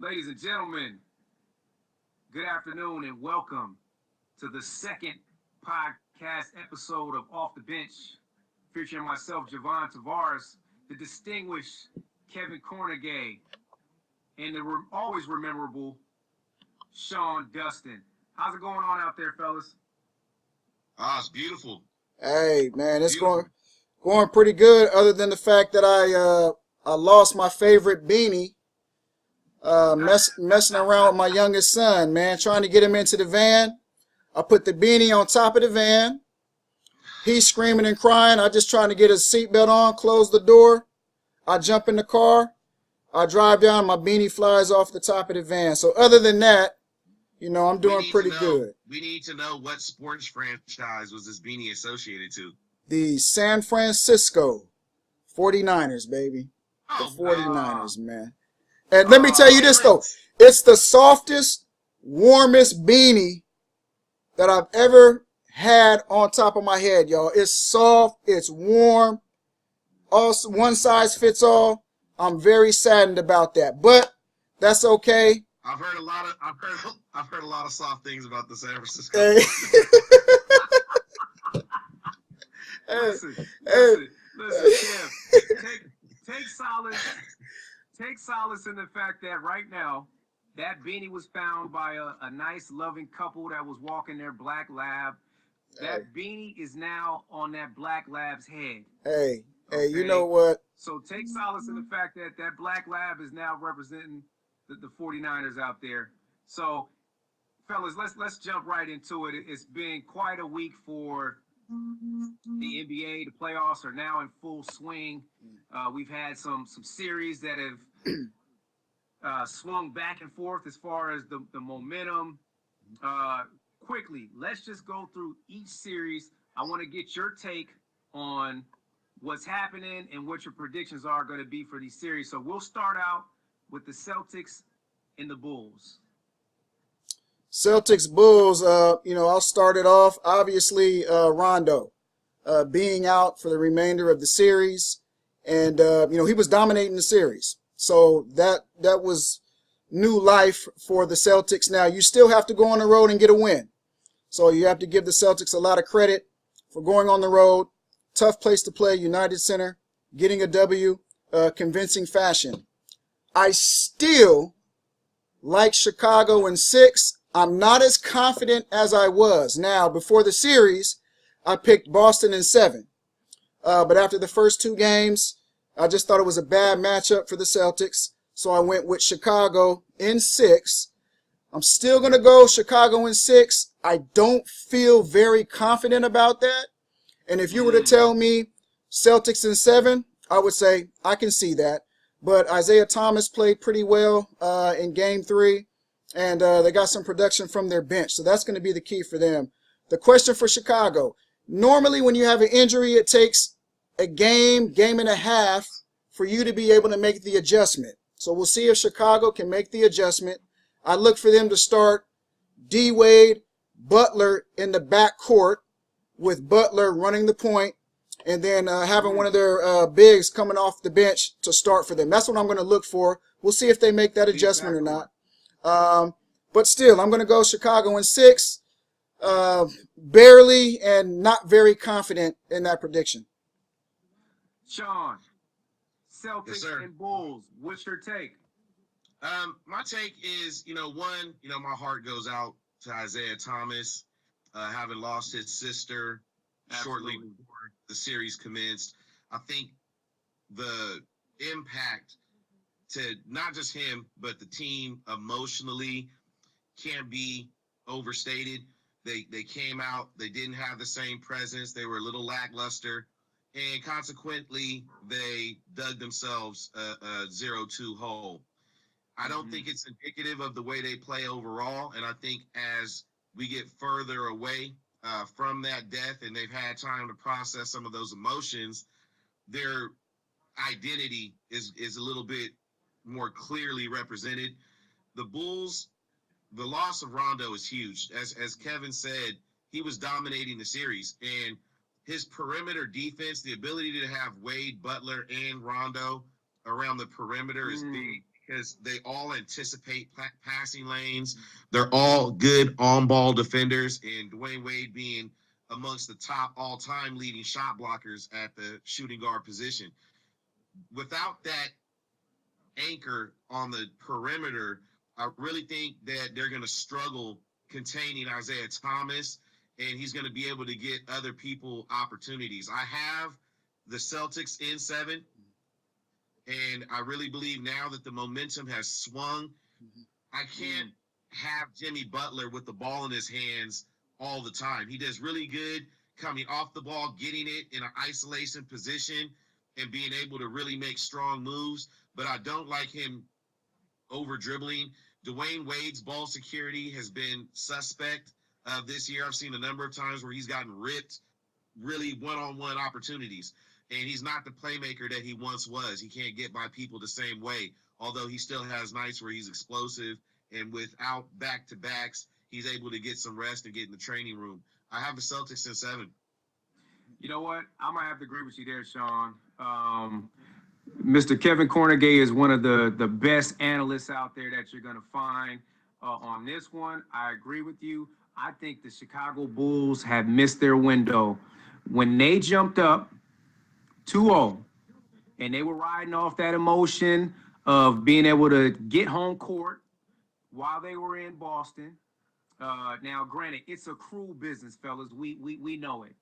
Ladies and gentlemen, good afternoon and welcome to the second podcast episode of Off the Bench, featuring myself, Javon Tavares, the distinguished Kevin Cornegay, and the always memorable Sean Dustin. How's it going on out there, fellas? It's beautiful. Hey, man, it's going pretty good. Other than the fact that I lost my favorite beanie, messing around with my youngest son, man, trying to get him into the van. I put the beanie on top of the van. He's screaming and crying. I just trying to get his seatbelt on, close the door. I jump in the car. I drive down. My beanie flies off the top of the van. So other than that, I'm doing pretty good. We need to know what sports franchise was this beanie associated to. The San Francisco 49ers, baby. The 49ers, man. And let me tell you this, though. It's the softest, warmest beanie that I've ever had on top of my head, y'all. It's soft. It's warm. Also, one size fits all. I'm very saddened about that, but that's okay. I've heard a lot of soft things about the San Francisco. Hey. Listen, Kev, take solace in the fact that right now, that beanie was found by a nice, loving couple that was walking their black lab. That beanie is now on that black lab's head. Hey, okay? You know what? So take solace in the fact that that black lab is now representing the 49ers out there. So, fellas, let's jump right into it. It's been quite a week for the NBA. The playoffs are now in full swing. We've had some series that have swung back and forth as far as the momentum. Quickly, let's just go through each series. I want to get your take on what's happening and what your predictions are going to be for these series. So we'll start out with the Celtics and the Bulls. Celtics Bulls, I'll start it off. Obviously, Rondo being out for the remainder of the series. And, he was dominating the series. So that was new life for the Celtics. Now, you still have to go on the road and get a win. So you have to give the Celtics a lot of credit for going on the road. Tough place to play, United Center, getting a W, convincing fashion. I still like Chicago in 6. I'm not as confident as I was. Now, before the series, I picked Boston in 7. But after the first 2 games, I just thought it was a bad matchup for the Celtics. So I went with Chicago in 6. I'm still going to go Chicago in 6. I don't feel very confident about that. And if you were to tell me Celtics in 7, I would say I can see that. But Isaiah Thomas played pretty well in Game 3. And they got some production from their bench. So that's going to be the key for them. The question for Chicago. Normally when you have an injury, it takes a game and a half for you to be able to make the adjustment. So we'll see if Chicago can make the adjustment. I look for them to start D-Wade, Butler in the backcourt with Butler running the point and then having one of their bigs coming off the bench to start for them. That's what I'm going to look for. We'll see if they make that adjustment or not. But still, I'm going to go Chicago in 6, barely and not very confident in that prediction. Sean, Celtics and Bulls, what's your take? My take is, my heart goes out to Isaiah Thomas, having lost his sister shortly before the series commenced. I think the impact to not just him, but the team emotionally can't be overstated. They came out, they didn't have the same presence, they were a little lackluster, and consequently, they dug themselves a 0-2 hole. I don't think it's indicative of the way they play overall, and I think as we get further away from that death and they've had time to process some of those emotions, their identity is a little bit more clearly represented. The Bulls, the loss of Rondo is huge. As Kevin said, he was dominating the series, and his perimeter defense, the ability to have Wade, Butler, and Rondo around the perimeter is big because they all anticipate passing lanes. They're all good on-ball defenders, and Dwayne Wade being amongst the top all-time leading shot blockers at the shooting guard position. Without that anchor on the perimeter, I really think that they're going to struggle containing Isaiah Thomas, and he's going to be able to get other people opportunities. I have the Celtics in 7, and I really believe now that the momentum has swung, I can't have Jimmy Butler with the ball in his hands all the time. He does really good coming off the ball, getting it in an isolation position, and being able to really make strong moves, but I don't like him over-dribbling. Dwayne Wade's ball security has been suspect this year. I've seen a number of times where he's gotten ripped, really one-on-one opportunities, and he's not the playmaker that he once was. He can't get by people the same way, although he still has nights where he's explosive, and without back-to-backs, he's able to get some rest and get in the training room. I have the Celtics in 7. You know what? I'm going to have to agree with you there, Sean. Mr. Kevin Cornegay is one of the best analysts out there that you're going to find on this one. I agree with you. I think the Chicago Bulls have missed their window. When they jumped up 2-0 and they were riding off that emotion of being able to get home court while they were in Boston. Now, granted, it's a cruel business, fellas. We know it.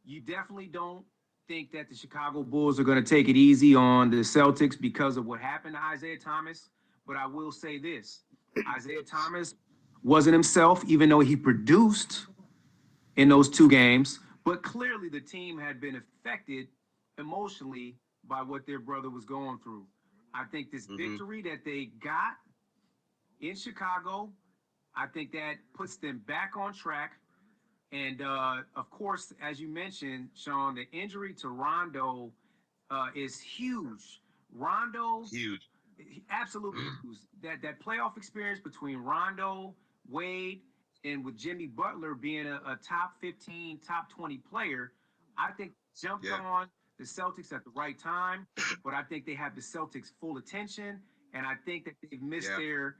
You definitely don't think that the Chicago Bulls are going to take it easy on the Celtics because of what happened to Isaiah Thomas. But I will say this. Isaiah Thomas wasn't himself, even though he produced in those 2 games. But clearly the team had been affected emotionally by what their brother was going through. I think this victory that they got in Chicago, I think that puts them back on track. And, of course, as you mentioned, Sean, the injury to Rondo is huge. Rondo, huge, absolutely huge. That playoff experience between Rondo, Wade, and with Jimmy Butler being a top 15, top 20 player, I think jumped on the Celtics at the right time. But I think they have the Celtics' full attention, and I think that they've missed their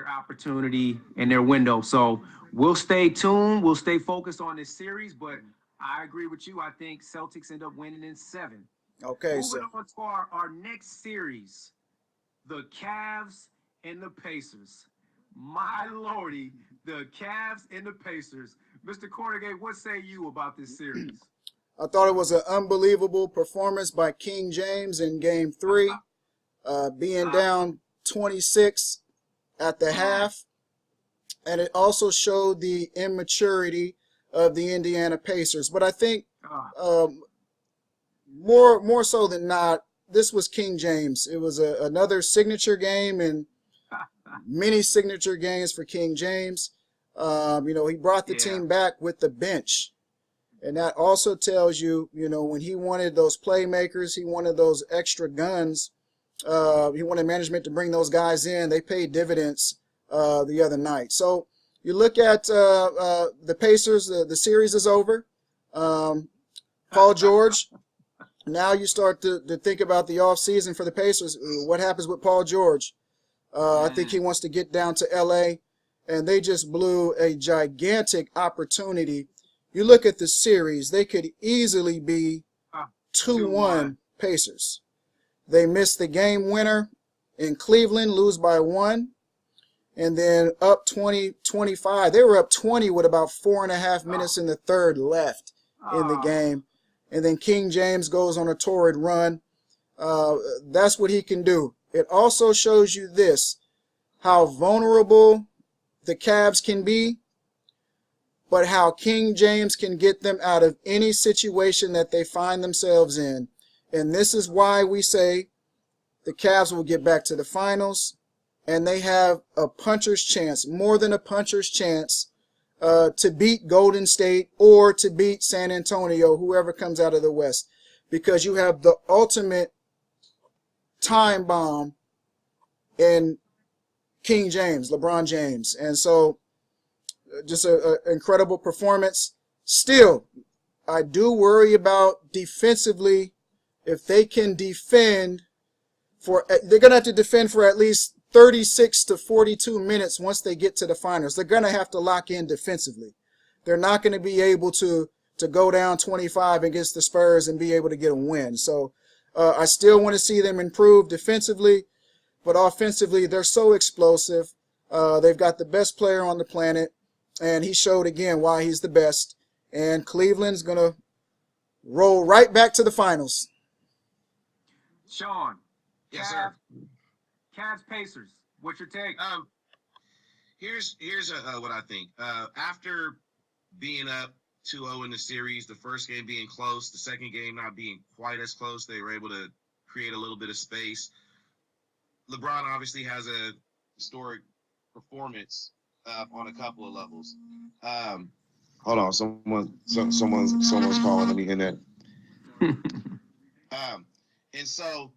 opportunity and their window. So we'll stay tuned. We'll stay focused on this series, but I agree with you. I think Celtics end up winning in 7. Okay, Moving on to our next series, the Cavs and the Pacers. My lordy, the Cavs and the Pacers. Mr. Cornegay, what say you about this series? I thought it was an unbelievable performance by King James in Game 3, being down 26 at the half, and it also showed the immaturity of the Indiana Pacers. But I think more so than not, this was King James. It was another signature game, and many signature games for King James. He brought the team back with the bench, and that also tells you, when he wanted those playmakers, he wanted those extra guns. He wanted management to bring those guys in. They paid dividends the other night. So you look at the Pacers, the series is over. Paul George, now you start to think about the offseason for the Pacers. What happens with Paul George? I think he wants to get down to L.A., and they just blew a gigantic opportunity. You look at the series, they could easily be 2-1 Pacers. They missed the game winner in Cleveland, lose by 1, and then up 20-25. They were up 20 with about 4.5 minutes in the third left in the game. And then King James goes on a torrid run. That's what he can do. It also shows you this, how vulnerable the Cavs can be, but how King James can get them out of any situation that they find themselves in. And this is why we say the Cavs will get back to the finals, and they have a puncher's chance, more than a puncher's chance, to beat Golden State or to beat San Antonio, whoever comes out of the West, because you have the ultimate time bomb in King James, LeBron James. And so just an incredible performance. Still, I do worry about defensively. If they can defend they're going to have to defend for at least 36 to 42 minutes once they get to the finals. They're going to have to lock in defensively. They're not going to be able to go down 25 against the Spurs and be able to get a win. So I still want to see them improve defensively, but offensively, they're so explosive. They've got the best player on the planet, and he showed again why he's the best. And Cleveland's going to roll right back to the finals. Sean. Yes, sir. Cavs Pacers. What's your take? Here's what I think. After being up 2-0 in the series, the first game being close, the second game not being quite as close, they were able to create a little bit of space. LeBron obviously has a historic performance on a couple of levels. Hold on, someone's calling me in there. And so,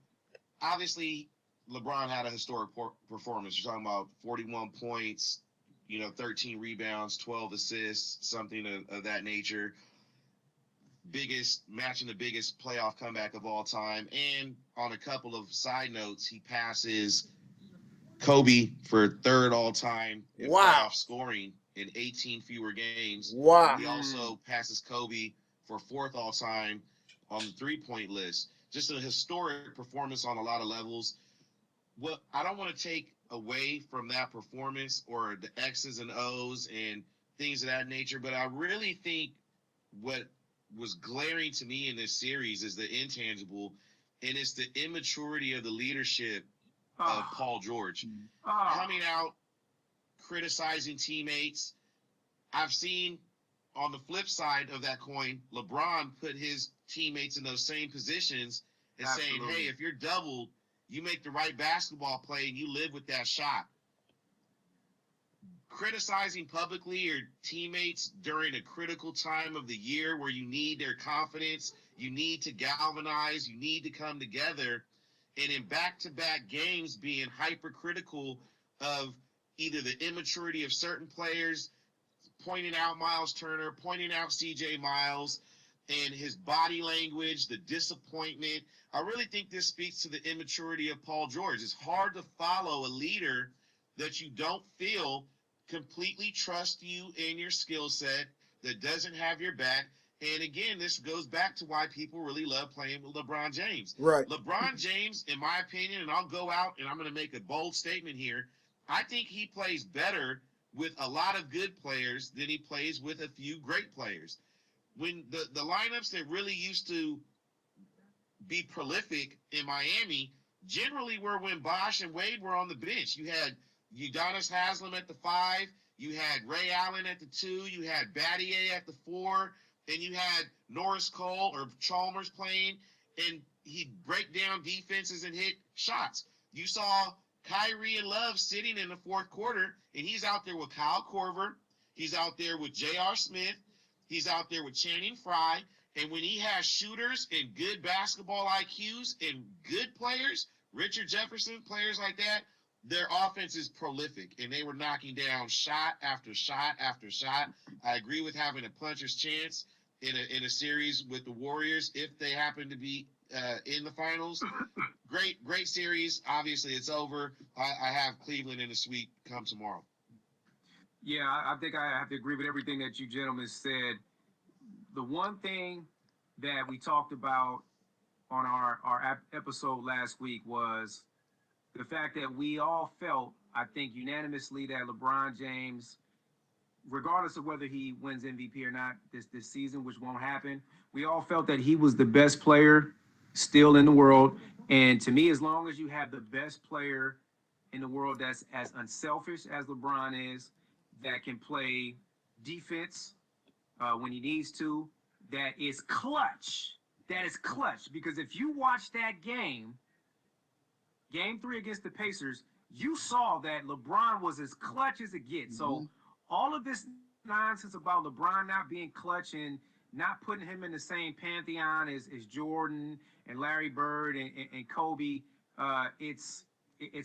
obviously, LeBron had a historic performance. You're talking about 41 points, 13 rebounds, 12 assists, something of that nature. Matching the biggest playoff comeback of all time. And on a couple of side notes, he passes Kobe for third all time in playoff scoring in 18 fewer games. Wow. He also passes Kobe for fourth all time on the 3-point list. Just a historic performance on a lot of levels. What I don't want to take away from that performance or the X's and O's and things of that nature, but I really think what was glaring to me in this series is the intangible, and it's the immaturity of the leadership of Paul George. Coming out, criticizing teammates. I've seen on the flip side of that coin, LeBron put his teammates in those same positions and saying, hey, if you're doubled, you make the right basketball play and you live with that shot. Criticizing publicly your teammates during a critical time of the year where you need their confidence, you need to galvanize, you need to come together, and in back-to-back games being hypercritical of either the immaturity of certain players, pointing out Miles Turner, pointing out C.J. Miles, and his body language, the disappointment. I really think this speaks to the immaturity of Paul George. It's hard to follow a leader that you don't feel completely trusts you in your skill set, that doesn't have your back. And again, this goes back to why people really love playing with LeBron James. Right. LeBron James, in my opinion, and I'll go out and I'm going to make a bold statement here, I think he plays better with a lot of good players than he plays with a few great players. When the lineups that really used to be prolific in Miami generally were when Bosh and Wade were on the bench. You had Udonis Haslem at the 5, you had Ray Allen at the 2, you had Battier at the 4, and you had Norris Cole or Chalmers playing, and he'd break down defenses and hit shots. You saw Kyrie and Love sitting in the fourth quarter, and he's out there with Kyle Korver, he's out there with J.R. Smith, he's out there with Channing Frye, and when he has shooters and good basketball IQs and good players, Richard Jefferson, players like that, their offense is prolific, and they were knocking down shot after shot after shot. I agree with having a puncher's chance in a series with the Warriors if they happen to be in the finals. Great series. Obviously, it's over. I have Cleveland in the sweep come tomorrow. Yeah, I think I have to agree with everything that you gentlemen said. The one thing that we talked about on our episode last week was the fact that we all felt, I think unanimously, that LeBron James, regardless of whether he wins MVP or not this season, which won't happen, we all felt that he was the best player still in the world. And to me, as long as you have the best player in the world that's as unselfish as LeBron is, that can play defense when he needs to, that is clutch. Because if you watch that game 3 against the Pacers, you saw that LeBron was as clutch as it gets. So all of this nonsense about LeBron not being clutch and not putting him in the same pantheon as Jordan and Larry Bird and Kobe, it's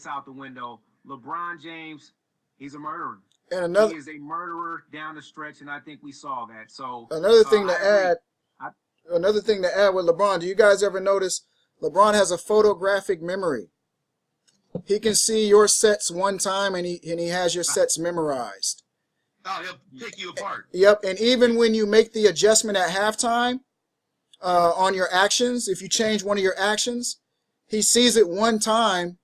out the window. LeBron James, he's a murderer. And he is a murderer down the stretch, and I think we saw that. So another thing to add with LeBron, do you guys ever notice LeBron has a photographic memory? He can see your sets one time, and he has your sets memorized. Oh, he'll pick you apart. Yep, and even when you make the adjustment at halftime on your actions, if you change one of your actions, he sees it one time,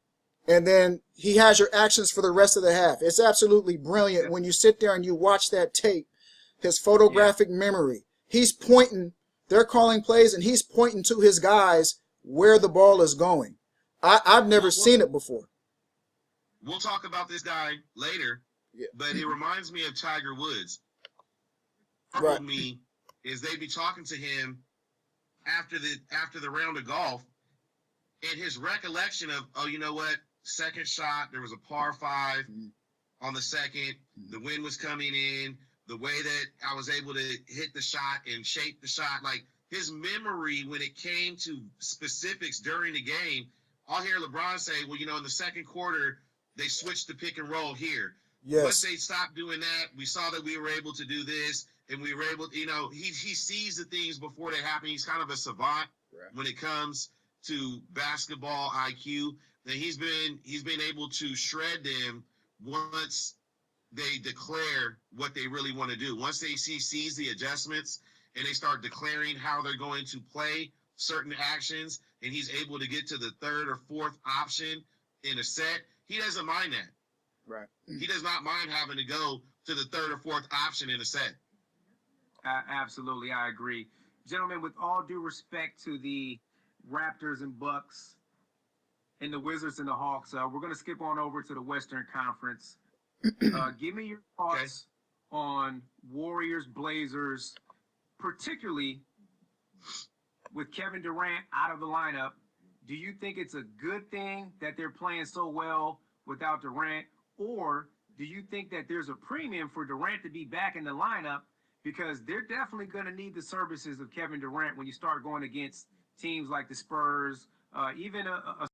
and then he has your actions for the rest of the half. It's absolutely brilliant when you sit there and you watch that tape, his photographic memory. He's pointing, they're calling plays, and he's pointing to his guys where the ball is going. I've never seen it before. We'll talk about this guy later, but it reminds me of Tiger Woods. Right. Me is they be talking to him after the round of golf, and his recollection of, oh, you know what, second shot, there was a par 5 on the second, the wind was coming in, the way that I was able to hit the shot and shape the shot, like his memory when it came to specifics during the game. I'll hear LeBron say, well, you know, in the second quarter, they switched the pick and roll here. Yes. Once they stopped doing that, we saw that we were able to do this, and we were able to, you know, he sees the things before they happen. He's kind of a savant when it comes to basketball IQ. And he's been able to shred them once they declare what they really want to do. Once they sees the adjustments and they start declaring how they're going to play certain actions, and he's able to get to the third or fourth option in a set, he doesn't mind that. Right. He does not mind having to go to the third or fourth option in a set. Absolutely, I agree. Gentlemen, with all due respect to the Raptors and Bucks and the Wizards and the Hawks, we're going to skip on over to the Western Conference. Give me your thoughts on Warriors, Blazers, particularly with Kevin Durant out of the lineup. Do you think it's a good thing that they're playing so well without Durant, or do you think that there's a premium for Durant to be back in the lineup because they're definitely going to need the services of Kevin Durant when you start going against teams like the Spurs, even a